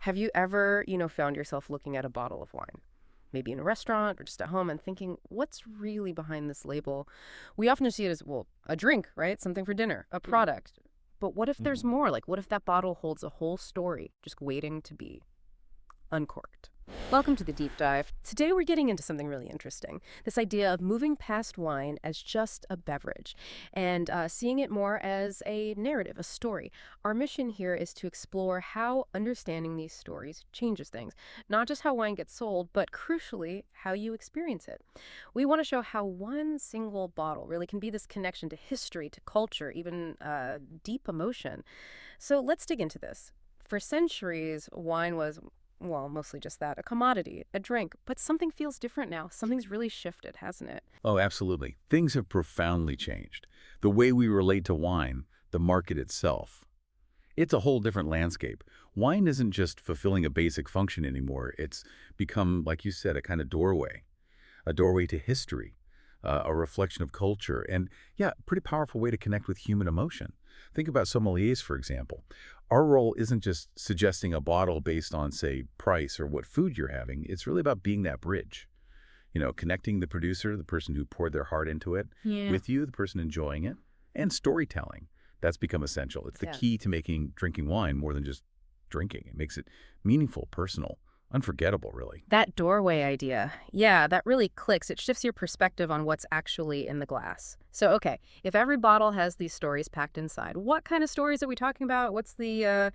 Have you ever, found yourself looking at a bottle of wine? Maybe in a restaurant or just at home and thinking, what's really behind this label? We often see it as, well, a drink, right? Something for dinner, a product. But what if there's Mhm. more? Like, what if that bottle holds a whole story just waiting to be uncorked? Welcome to the deep dive. Today we're getting into something really interesting. This idea of moving past wine as just a beverage and seeing it more as a narrative, a story. Our mission here is to explore how understanding these stories changes things. Not just how wine gets sold, but crucially, how you experience it. We want to show how one single bottle really can be this connection to history, to culture, even deep emotion. So let's dig into this. For centuries, wine was, well, mostly just that, a commodity, a drink. But something feels different now. Something's really shifted, hasn't it? Oh, absolutely. Things have profoundly changed. The way we relate to wine, the market itself. It's a whole different landscape. Wine isn't just fulfilling a basic function anymore. It's become, like you said, a kind of doorway, a doorway to history, a reflection of culture, and yeah, pretty powerful way to connect with human emotion. Think about sommeliers, for example. Our role isn't just suggesting a bottle based on, say, price or what food you're having. It's really about being that bridge. Connecting the producer, the person who poured their heart into it, Yeah. with you, the person enjoying it, and storytelling. That's become essential. It's the Yeah. key to making drinking wine more than just drinking. It makes it meaningful, personal, unforgettable, really. That doorway idea. Yeah, that really clicks. It shifts your perspective on what's actually in the glass. So, okay, if every bottle has these stories packed inside, what kind of stories are we talking about? What's the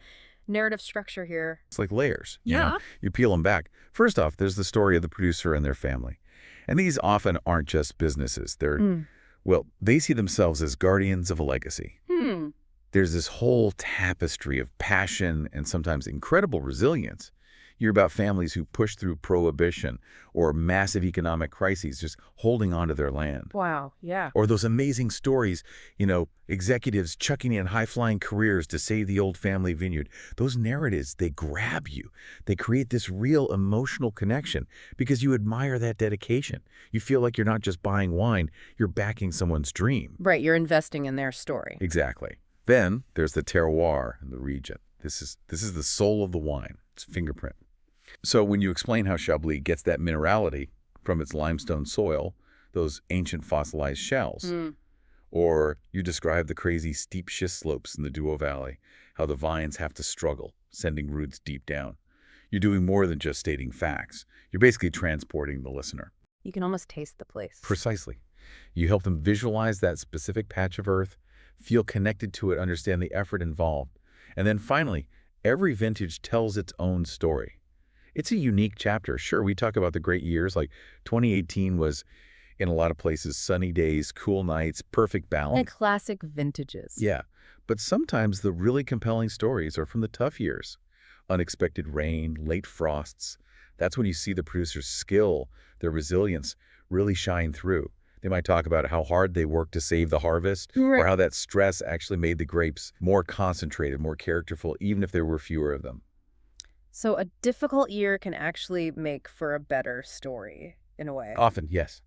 narrative structure here? It's like layers, Yeah. You peel them back. First off, there's the story of the producer and their family. And these often aren't just businesses. Mm. Well, they see themselves as guardians of a legacy. Hmm. There's this whole tapestry of passion and sometimes incredible resilience. You're about families who push through prohibition or massive economic crises, just holding on to their land. Wow. Yeah. Or those amazing stories, executives chucking in high-flying careers to save the old family vineyard. Those narratives, they grab you. They create this real emotional connection because you admire that dedication. You feel like you're not just buying wine, you're backing someone's dream. Right. You're investing in their story. Exactly. Then there's the terroir in the region. This is the soul of the wine. It's fingerprint. So when you explain how Chablis gets that minerality from its limestone soil, those ancient fossilized shells, Mm. or you describe the crazy steep schist slopes in the Duo Valley, how the vines have to struggle, sending roots deep down. You're doing more than just stating facts. You're basically transporting the listener. You can almost taste the place. Precisely. You help them visualize that specific patch of earth, feel connected to it, understand the effort involved. And then finally, every vintage tells its own story. It's a unique chapter. Sure, we talk about the great years, like 2018 was, in a lot of places, sunny days, cool nights, perfect And balance. classic vintages. Yeah, but sometimes the really compelling stories are from the tough years. Unexpected rain, late frosts. That's when you see the producer's skill, their resilience, really shine through. They might talk about how hard they worked to save the harvest, or Right. how that stress actually made the grapes more concentrated, more characterful, even if there were fewer of them. So a difficult year can actually make for a better story, in a way. Often, yes.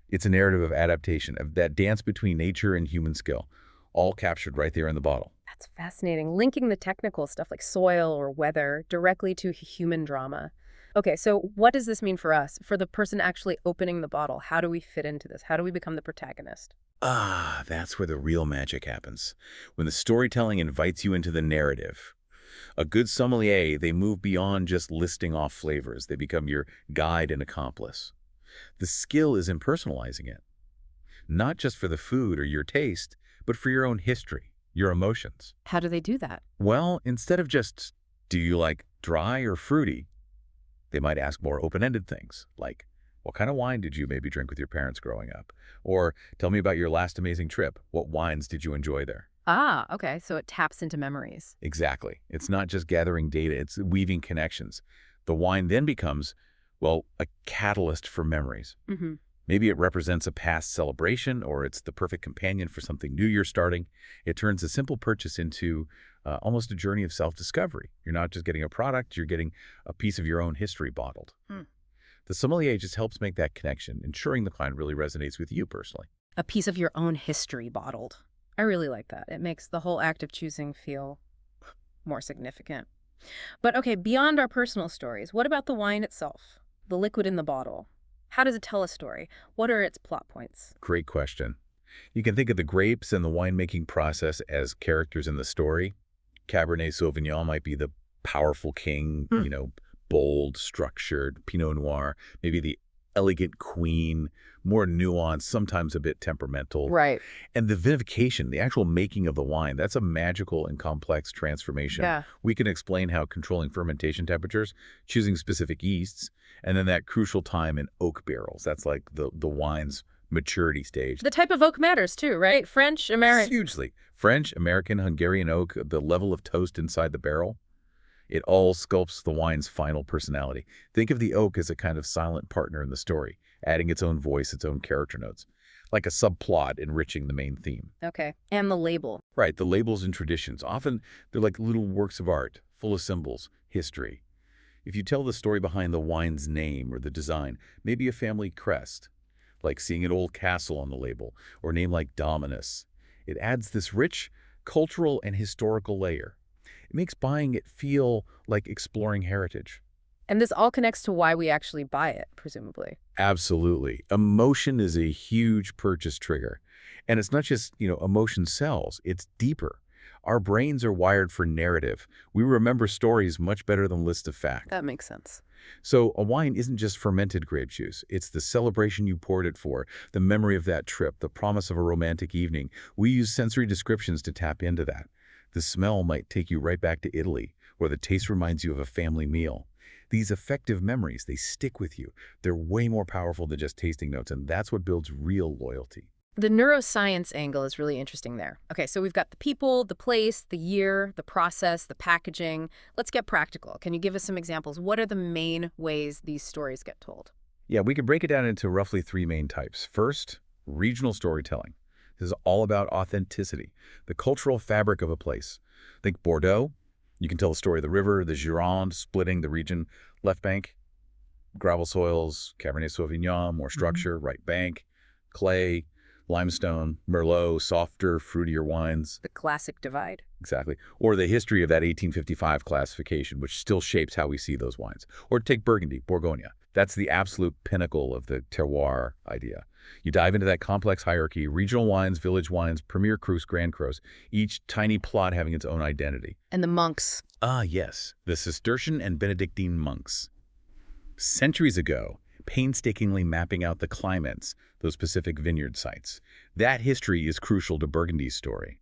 It's a narrative of adaptation, of that dance between nature and human skill, all captured right there in the bottle. That's fascinating. Linking the technical stuff like soil or weather directly to human drama. Okay, so what does this mean for us? For the person actually opening the bottle, how do we fit into this? How do we become the protagonist? Ah, that's where the real magic happens. When the storytelling invites you into the narrative. A good sommelier, they move beyond just listing off flavors. They become your guide and accomplice. The skill is in personalizing it, not just for the food or your taste, but for your own history, your emotions. How do they do that? Well, instead of just, do you like dry or fruity? They might ask more open-ended things, like, what kind of wine did you maybe drink with your parents growing up? Or, tell me about your last amazing trip. What wines did you enjoy there? Ah, okay, so it taps into memories. Exactly. It's not just gathering data, it's weaving connections. The wine then becomes, well, a catalyst for memories. Hmm. Maybe it represents a past celebration, or it's the perfect companion for something new you're starting. It turns a simple purchase into almost a journey of self-discovery. You're not just getting a product, you're getting a piece of your own history bottled. Hmm. The sommelier just helps make that connection, ensuring the client really resonates with you personally. A piece of your own history bottled. I really like that. It makes the whole act of choosing feel more significant. But okay, beyond our personal stories, what about the wine itself? The liquid in the bottle. How does it tell a story? What are its plot points? Great question. You can think of the grapes and the winemaking process as characters in the story. Cabernet Sauvignon might be the powerful king, Hmm. bold, structured. Pinot Noir, maybe the elegant queen, more nuanced, sometimes a bit temperamental. Right. And the vinification, the actual making of the wine, that's a magical and complex transformation. Yeah. We can explain how controlling fermentation temperatures, choosing specific yeasts, and then that crucial time in oak barrels. That's like the wine's maturity stage. The type of oak matters too, right? French, American. Hugely. French, American, Hungarian oak, the level of toast inside the barrel, it all sculpts the wine's final personality. Think of the oak as a kind of silent partner in the story, adding its own voice, its own character notes, like a subplot enriching the main theme. Okay. And the label. Right, the labels and traditions. Often they're like little works of art, full of symbols, history. If you tell the story behind the wine's name or the design, maybe a family crest, like seeing an old castle on the label, or a name like Dominus, it adds this rich cultural and historical layer. It makes buying it feel like exploring heritage. And this all connects to why we actually buy it, presumably. Absolutely. Emotion is a huge purchase trigger. And it's not just, emotion sells, it's deeper. Our brains are wired for narrative. We remember stories much better than lists of facts. That makes sense. So a wine isn't just fermented grape juice. It's the celebration you poured it for, the memory of that trip, the promise of a romantic evening. We use sensory descriptions to tap into that. The smell might take you right back to Italy, or the taste reminds you of a family meal. These affective memories, they stick with you. They're way more powerful than just tasting notes, and that's what builds real loyalty. The neuroscience angle is really interesting there. Okay, so we've got the people, the place, the year, the process, the packaging. Let's get practical. Can you give us some examples? What are the main ways these stories get told? Yeah, we can break it down into roughly three main types. First, regional storytelling. This is all about authenticity, the cultural fabric of a place. Think Bordeaux. You can tell the story of the river, the Gironde splitting the region, left bank, gravel soils, Cabernet Sauvignon, more structure, right bank, clay, limestone, Merlot, softer, fruitier wines. The classic divide. Exactly. Or the history of that 1855 classification, which still shapes how we see those wines. Or take Burgundy, Bourgogne. That's the absolute pinnacle of the terroir idea. You dive into that complex hierarchy, regional wines, village wines, premier crus, grand crus, each tiny plot having its own identity. And the monks. Ah, yes, the Cistercian and Benedictine monks. Centuries ago, painstakingly mapping out the climates, those specific vineyard sites. That history is crucial to Burgundy's story.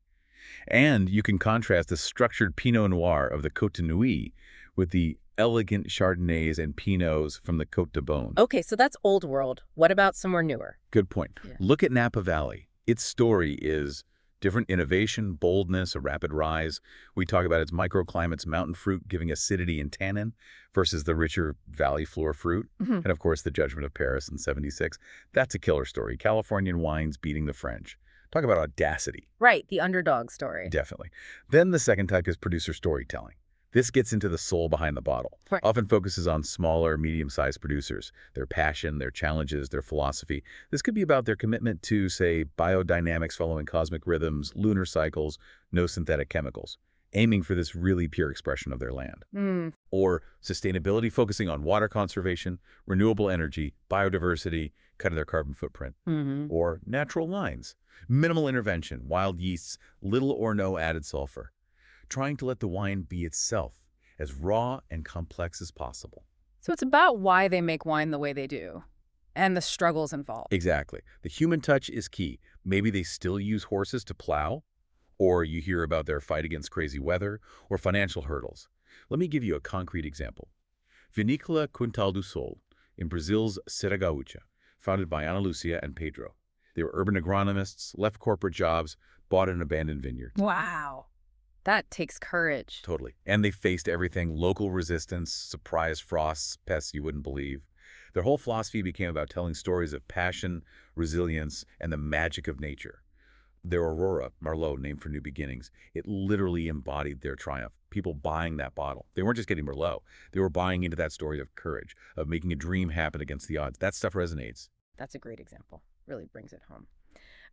And you can contrast the structured Pinot Noir of the Côte de Nuit with the elegant Chardonnays and Pinots from the Côte de Beaune. Okay, so that's old world. What about somewhere newer? Good point. Yeah. Look at Napa Valley. Its story is different innovation, boldness, a rapid rise. We talk about its microclimates, mountain fruit giving acidity and tannin versus the richer valley floor fruit. And of course, the Judgment of Paris in '76. That's a killer story. Californian wines beating the French. Talk about audacity. Right, the underdog story. Definitely. Then the second type is producer storytelling. This gets into the soul behind the bottle. Right. Often focuses on smaller, medium-sized producers, their passion, their challenges, their philosophy. This could be about their commitment to, say, biodynamics following cosmic rhythms, lunar cycles, no synthetic chemicals, aiming for this really pure expression of their land. Or sustainability, focusing on water conservation, renewable energy, biodiversity, cutting their carbon footprint. Or natural wines, minimal intervention, wild yeasts, little or no added sulfur, trying to let the wine be itself, as raw and complex as possible. So it's about why they make wine the way they do and the struggles involved. Exactly. The human touch is key. Maybe they still use horses to plow, or you hear about their fight against crazy weather or financial hurdles. Let me give you a concrete example. Vinícola Quintal do Sol in Brazil's Serra Gaúcha, founded by Ana Lucia and Pedro. They were urban agronomists, left corporate jobs, bought an abandoned vineyard. Wow. That takes courage. Totally. And they faced everything, local resistance, surprise frosts, pests you wouldn't believe. Their whole philosophy became about telling stories of passion, resilience, and the magic of nature. Their Aurora, Merlot, named for new beginnings, it literally embodied their triumph. People buying that bottle. They weren't just getting Merlot. They were buying into that story of courage, of making a dream happen against the odds. That stuff resonates. That's a great example. Really brings it home.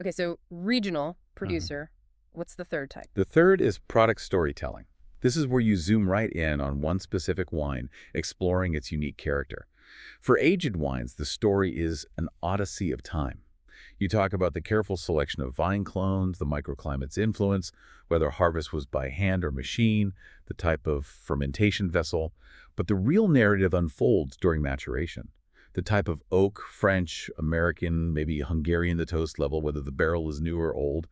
Okay, so regional producer. What's the third type? The third is product storytelling. This is where you zoom right in on one specific wine, exploring its unique character. For aged wines, the story is an odyssey of time. You talk about the careful selection of vine clones, the microclimate's influence, whether harvest was by hand or machine, the type of fermentation vessel. But the real narrative unfolds during maturation. The type of oak, French, American, maybe Hungarian, the toast level, whether the barrel is new or old,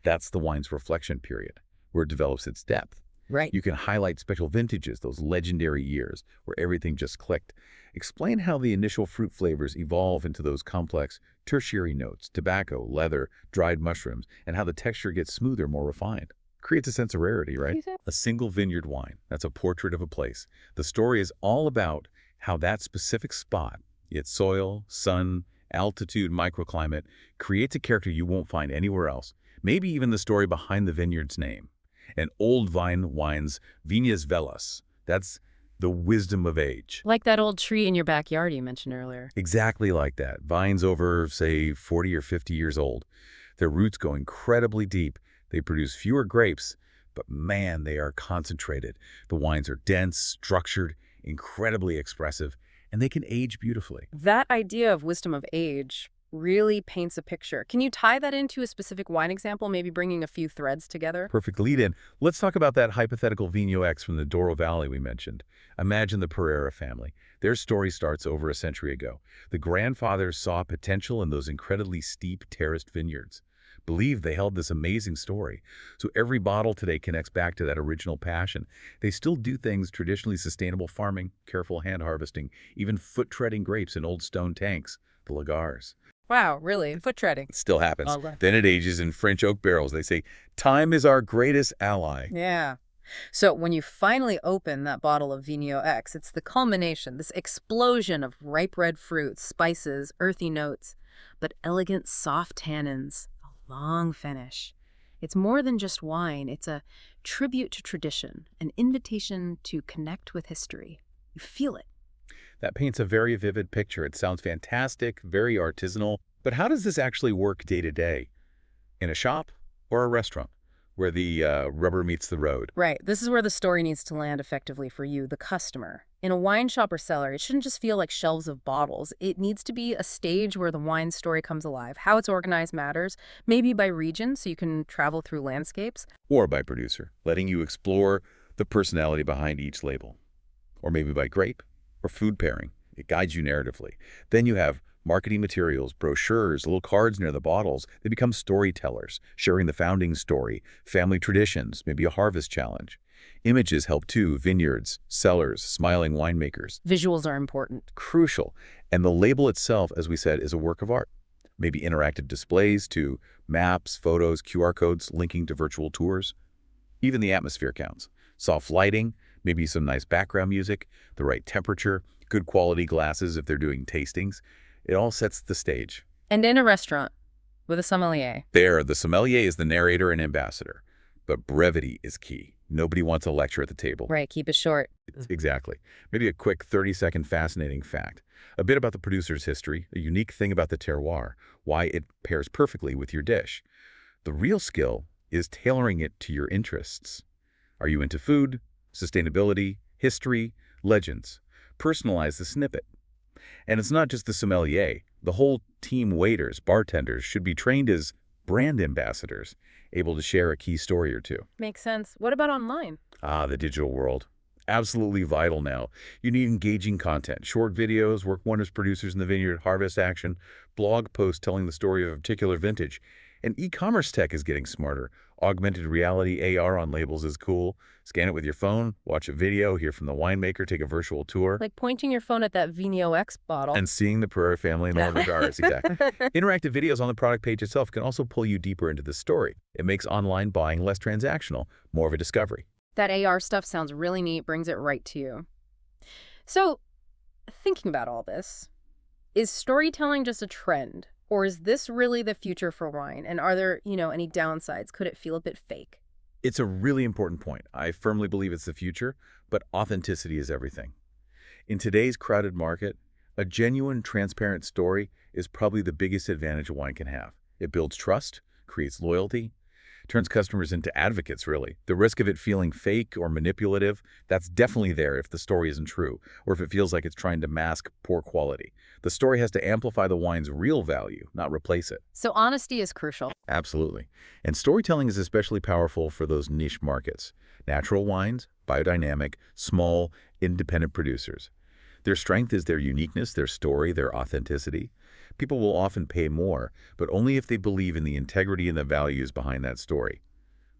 that's the wine's reflection period, where it develops its depth. Right. You can highlight special vintages, those legendary years where everything just clicked. Explain how the initial fruit flavors evolve into those complex tertiary notes, tobacco, leather, dried mushrooms, and how the texture gets smoother, more refined. Creates a sense of rarity, right? A single vineyard wine, that's a portrait of a place. The story is all about how that specific spot, its soil, sun, altitude, microclimate, creates a character you won't find anywhere else. Maybe even the story behind the vineyard's name. And old vine wines, Viñas Velas, that's the wisdom of age. Like that old tree in your backyard you mentioned earlier. Exactly like that. Vines over, say, 40 or 50 years old. Their roots go incredibly deep. They produce fewer grapes, but man, they are concentrated. The wines are dense, structured, incredibly expressive, and they can age beautifully. That idea of wisdom of age really paints a picture. Can you tie that into a specific wine example, maybe bringing a few threads together? Perfect lead-in. Let's talk about that hypothetical Vinho X from the Douro Valley we mentioned. Imagine the Pereira family. Their story starts over a century ago. The grandfathers saw potential in those incredibly steep terraced vineyards. Believed they held this amazing story. So every bottle today connects back to that original passion. They still do things traditionally sustainable farming, careful hand harvesting, even foot-treading grapes in old stone tanks, the lagars. Wow, really? Foot treading. It still happens. Okay. Then it ages in French oak barrels. They say, time is our greatest ally. Yeah. So when you finally open that bottle of Vinho X, it's the culmination, this explosion of ripe red fruits, spices, earthy notes, but elegant soft tannins, a long finish. It's more than just wine. It's a tribute to tradition, an invitation to connect with history. You feel it. That paints a very vivid picture. It sounds fantastic, very artisanal. But how does this actually work day to day? In a shop or a restaurant where the rubber meets the road? Right. This is where the story needs to land effectively for you, the customer. In a wine shop or cellar, it shouldn't just feel like shelves of bottles. It needs to be a stage where the wine story comes alive. How it's organized matters, maybe by region so you can travel through landscapes. Or by producer, letting you explore the personality behind each label. Or maybe by grape or food pairing. It guides you narratively. Then you have marketing materials, brochures, little cards near the bottles. They become storytellers, sharing the founding story, family traditions, maybe a harvest challenge. Images help too, vineyards, cellars, smiling winemakers. Visuals are important. Crucial. And the label itself, as we said, is a work of art. Maybe interactive displays to maps, photos, QR codes linking to virtual tours. Even the atmosphere counts. Soft lighting, maybe some nice background music, the right temperature, good quality glasses if they're doing tastings. It all sets the stage. And in a restaurant with a sommelier. There, the sommelier is the narrator and ambassador. But brevity is key. Nobody wants a lecture at the table. Right, keep it short. Exactly. Maybe a quick 30-second fascinating fact. A bit about the producer's history, a unique thing about the terroir, why it pairs perfectly with your dish. The real skill is tailoring it to your interests. Are you into food, sustainability, history, legends? Personalize the snippet. And it's not just the sommelier. The whole team, waiters, bartenders, should be trained as brand ambassadors, able to share a key story or two. Makes sense. What about online? The digital world. Absolutely vital now. You need engaging content, short videos, work wonders producers in the vineyard, harvest action, blog posts telling the story of a particular vintage. And e-commerce tech is getting smarter. Augmented reality AR on labels is cool. Scan it with your phone, watch a video, hear from the winemaker, take a virtual tour. Like pointing your phone at that Vinho X bottle. And seeing the Pereira family in all regards. Exactly. Interactive videos on the product page itself can also pull you deeper into the story. It makes online buying less transactional, more of a discovery. That AR stuff sounds really neat, brings it right to you. So, thinking about all this, is storytelling just a trend? Or is this really the future for wine? And are there, any downsides? Could it feel a bit fake? It's a really important point. I firmly believe it's the future, but authenticity is everything. In today's crowded market, a genuine, transparent story is probably the biggest advantage a wine can have. It builds trust, creates loyalty. Turns customers into advocates, really. The risk of it feeling fake or manipulative, that's definitely there if the story isn't true, or if it feels like it's trying to mask poor quality. The story has to amplify the wine's real value, not replace it. So honesty is crucial. Absolutely. And storytelling is especially powerful for those niche markets. Natural wines, biodynamic, small, independent producers. Their strength is their uniqueness, their story, their authenticity. People will often pay more, but only if they believe in the integrity and the values behind that story.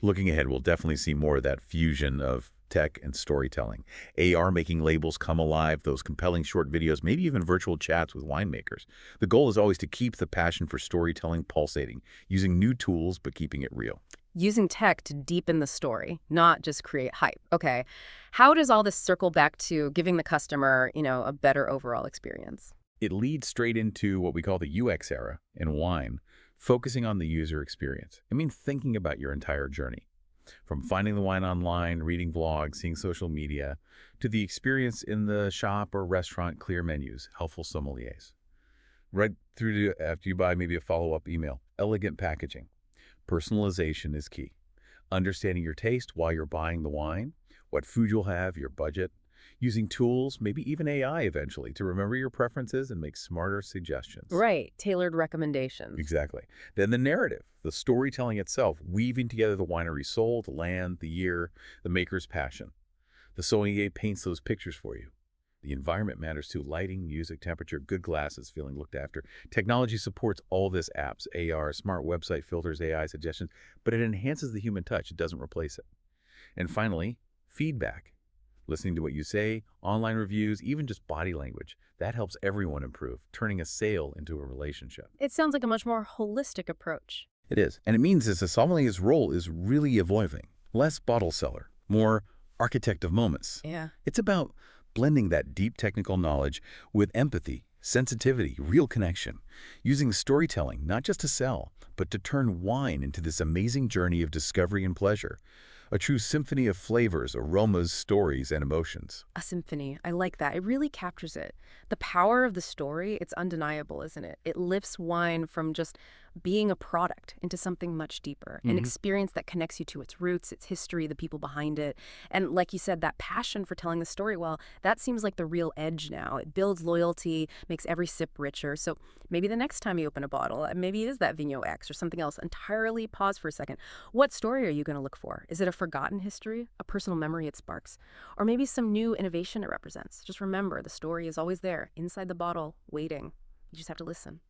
Looking ahead, we'll definitely see more of that fusion of tech and storytelling. AR making labels come alive, those compelling short videos, maybe even virtual chats with winemakers. The goal is always to keep the passion for storytelling pulsating, using new tools but keeping it real. Using tech to deepen the story, not just create hype. Okay, how does all this circle back to giving the customer, a better overall experience? It leads straight into what we call the UX era in wine, focusing on the user experience. I mean, thinking about your entire journey. From finding the wine online, reading blogs, seeing social media, to the experience in the shop or restaurant, clear menus, helpful sommeliers. Right through to after you buy maybe a follow-up email, elegant packaging. Personalization is key. Understanding your taste while you're buying the wine, what food you'll have, your budget, using tools, maybe even AI eventually, to remember your preferences and make smarter suggestions. Right, tailored recommendations. Exactly. Then the narrative, the storytelling itself, weaving together the winery's soul, the land, the year, the maker's passion. The sommelier paints those pictures for you. The environment matters too. Lighting, music, temperature, good glasses, feeling looked after. Technology supports all this apps, AR, smart website filters, AI suggestions, but it enhances the human touch. It doesn't replace it. And finally, feedback. Listening to what you say, online reviews, even just body language. That helps everyone improve, turning a sale into a relationship. It sounds like a much more holistic approach. It is. And it means that the sommelier's role is really evolving. Less bottle seller, more architect of moments. Yeah. It's about blending that deep technical knowledge with empathy, sensitivity, real connection, using storytelling not just to sell, but to turn wine into this amazing journey of discovery and pleasure. A true symphony of flavors, aromas, stories, and emotions. A symphony. I like that. It really captures it. The power of the story, it's undeniable, isn't it? It lifts wine from just being a product into something much deeper, an experience that connects you to its roots, its history, the people behind it. And like you said, that passion for telling the story, well, that seems like the real edge now. It builds loyalty, makes every sip richer. So maybe the next time you open a bottle, maybe it is that Vigno X or something else. Entirely pause for a second. What story are you going to look for? Is it a forgotten history, a personal memory it sparks, or maybe some new innovation it represents? Just remember, the story is always there, inside the bottle, waiting. You just have to listen.